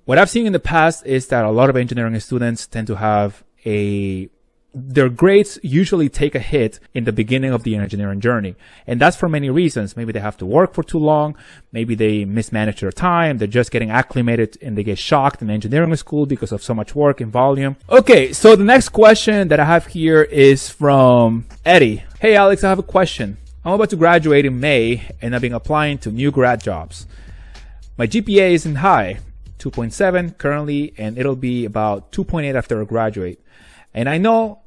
What I've seen in the past is that a lot of engineering students tend to have their grades usually take a hit in the beginning of the engineering journey. And that's for many reasons. Maybe they have to work for too long. Maybe they mismanage their time. They're just getting acclimated and they get shocked in engineering school because of so much work and volume. Okay, so the next question that I have here is from Eddie. Hey, Alex, I have a question. I'm about to graduate in May and I've been applying to new grad jobs. My GPA isn't high, 2.7 currently, and it'll be about 2.8 after I graduate. And I know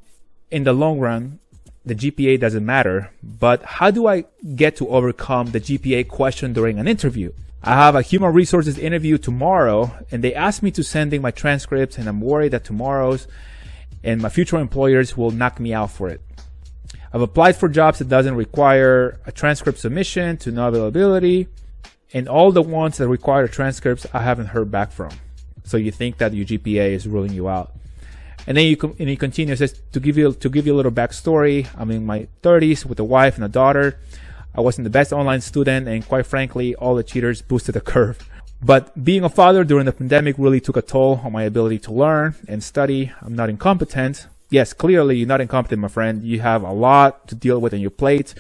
in the long run, the GPA doesn't matter, but how do I get to overcome the GPA question during an interview? I have a human resources interview tomorrow, and they asked me to send in my transcripts, and I'm worried that tomorrow's and my future employers will knock me out for it. I've applied for jobs that doesn't require a transcript submission to no availability, and all the ones that require transcripts I haven't heard back from. So you think that your GPA is ruling you out. And then he continues, says, to give you a little backstory, I'm in my 30s with a wife and a daughter. I wasn't the best online student, and quite frankly, all the cheaters boosted the curve. But being a father during the pandemic really took a toll on my ability to learn and study. I'm not incompetent. Yes, clearly you're not incompetent, my friend. You have a lot to deal with on your plate,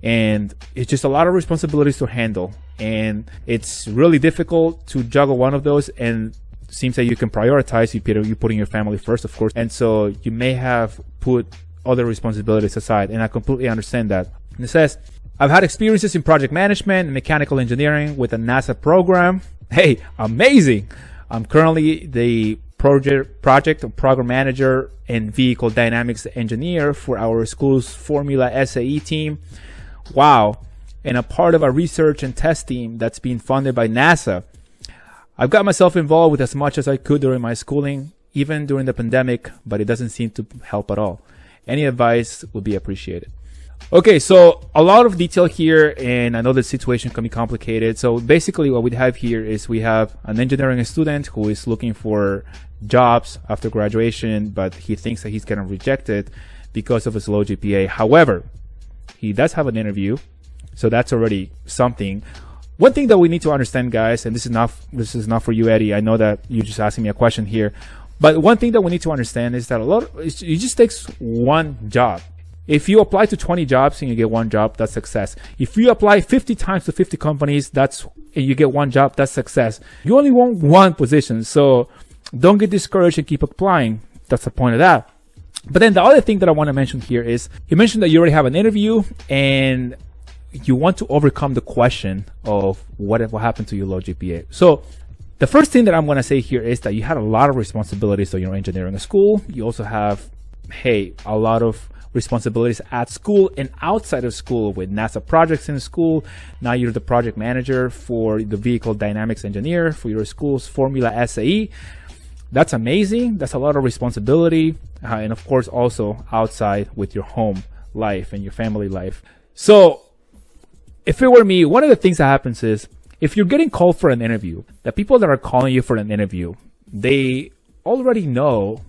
and it's just a lot of responsibilities to handle. And it's really difficult to juggle one of those, and seems that you can prioritize. You're putting your family first, of course, and so you may have put other responsibilities aside, and I completely understand that. And it says, I've had experiences in project management and mechanical engineering with a NASA program. Hey, amazing! I'm currently the project or program manager and vehicle dynamics engineer for our school's Formula SAE team. Wow. And a part of a research and test team that's being funded by NASA. I've got myself involved with as much as I could during my schooling, even during the pandemic, but it doesn't seem to help at all. Any advice would be appreciated. Okay, so a lot of detail here, and I know the situation can be complicated. So basically what we have here is we have an engineering student who is looking for jobs after graduation, but he thinks that he's getting rejected because of his low GPA. However, he does have an interview, so that's already something. One thing that we need to understand, guys, and this is not for you, Eddie. I know that you're just asking me a question here, but one thing that we need to understand is that it just takes one job. If you apply to 20 jobs and you get one job, that's success. If you apply 50 times to 50 companies, and you get one job, that's success. You only want one position, so don't get discouraged and keep applying. That's the point of that. But then the other thing that I want to mention here is, you mentioned that you already have an interview and you want to overcome the question of what happened to your low GPA. So the first thing that I'm going to say here is that you had a lot of responsibilities on your engineering school. You also have, a lot of responsibilities at school and outside of school with NASA projects in school. Now you're the project manager for the vehicle dynamics engineer for your school's Formula SAE. That's amazing. That's a lot of responsibility. And of course, also outside with your home life and your family life. So if it were me, one of the things that happens is, if you're getting called for an interview, the people that are calling you for an interview, they already know,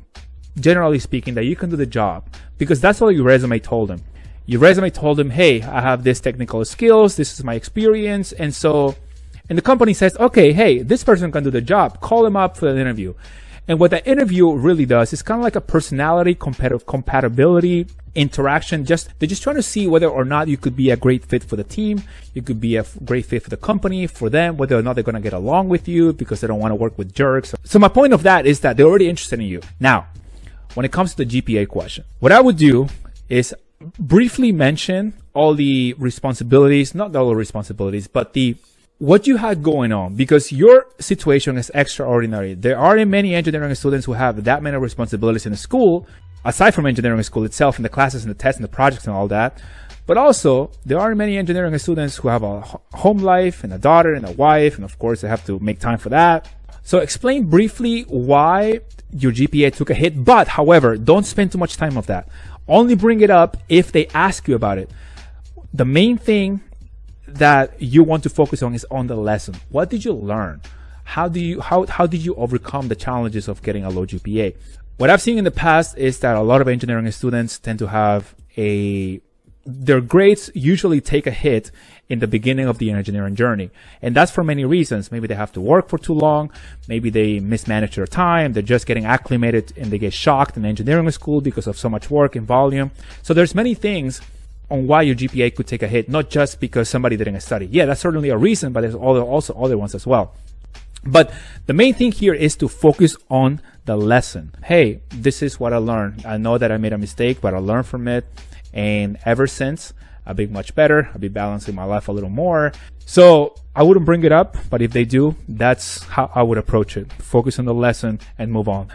generally speaking, that you can do the job, because that's what your resume told them. Your resume told them, hey, I have this technical skills, this is my experience, and the company says, okay, hey, this person can do the job, call them up for an interview. And what that interview really does is kind of like a personality compatibility interaction. They're just trying to see whether or not you could be a great fit for the team. You could be a great fit for the company, for them, whether or not they're going to get along with you because they don't want to work with jerks. So my point of that is that they're already interested in you. Now, when it comes to the GPA question, what I would do is briefly mention all the responsibilities, not all the responsibilities, but what you had going on, because your situation is extraordinary. There aren't many engineering students who have that many responsibilities in the school, aside from engineering school itself and the classes and the tests and the projects and all that. But also, there aren't many engineering students who have a home life and a daughter and a wife, and of course, they have to make time for that. So explain briefly why your GPA took a hit, but however, don't spend too much time on that. Only bring it up if they ask you about it. The main thing that you want to focus on is on the lesson. What did you learn? How did you overcome the challenges of getting a low GPA? What I've seen in the past is that a lot of engineering students tend to have their grades usually take a hit in the beginning of the engineering journey. And that's for many reasons. Maybe they have to work for too long. Maybe they mismanage their time. They're just getting acclimated and they get shocked in engineering school because of so much work and volume. So there's many things on why your GPA could take a hit, not just because somebody didn't study. Yeah, that's certainly a reason, but there's also other ones as well. But the main thing here is to focus on the lesson. Hey, this is what I learned. I know that I made a mistake, but I learned from it. And ever since, I've been much better. I've been balancing my life a little more. So I wouldn't bring it up, but if they do, that's how I would approach it. Focus on the lesson and move on.